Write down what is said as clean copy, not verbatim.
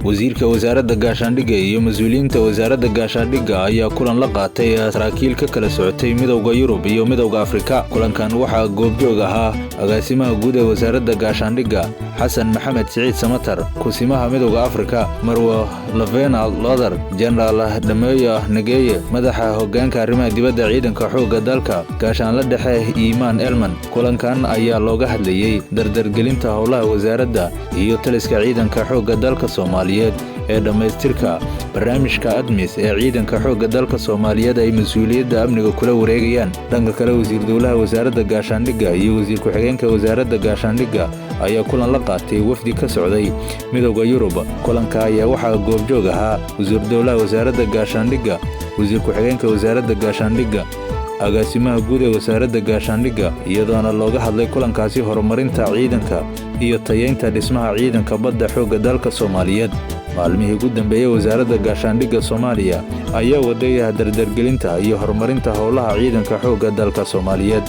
wasiirka wasaaradda gaashaandhigga iyo mas'uuliyiinta wasaaradda gaashaandhigga ayaa kulan la qaatay saraakiil ka kala socotay midowga Yurub iyo midowga Afrika. Kulankan waxaa goobjoog ahaa agaasimaha guud ee wasaaradda gaashaandhigga Xasan Maxamed Siciid Samatar, kusimaha midowga Afrika Marwo Lavena Lodar, General Dameya Nageye, madaxa hoggaanka arrimaha dibadda ciidanka xoogga dalka gaashaanle dhexe Iimaan Elman. Kulankan ayaa looga hadlayay dardargelinta howlaha wasaaradda iyo taliska ciidanka xoogga dalka Soomaaliyeed ee dhamaystirka barnaamijka ADMIS ee ciidanka xoogga dalka Soomaaliyeed ay mas'uuliyadda amniga kula wareegayaan. Dhanka kale, wasiir dowlaha wasaaradda gaashaandhigga iyo wasiir ku-xigeenka wasaaradda gaashaandhigga ayaa kulan la qaatay wafdi ka socday midowga Yurub. Kulanka ayaa waxaa goobjoog ahaa wasiir dowlaha wasaaradda gaashaandhigga, wasiir ku-xigeenka wasaaradda gaashaandhigga, agaasimaha guud ee wasaaradda gaashaandhigga, iyadoona looga hadlay kulankaasi horumarinta ciidanka iyo tayeynta dhismaha ciidanka badda xoogga dalka Soomaaliyeed. Maalmihii ugu dambeeyay wasaaradda gaashaandhigga Soomaaliya ayaa waday dardargelinta iyo horumarinta howlaha ciidanka xoogga dalka Soomaaliyeed.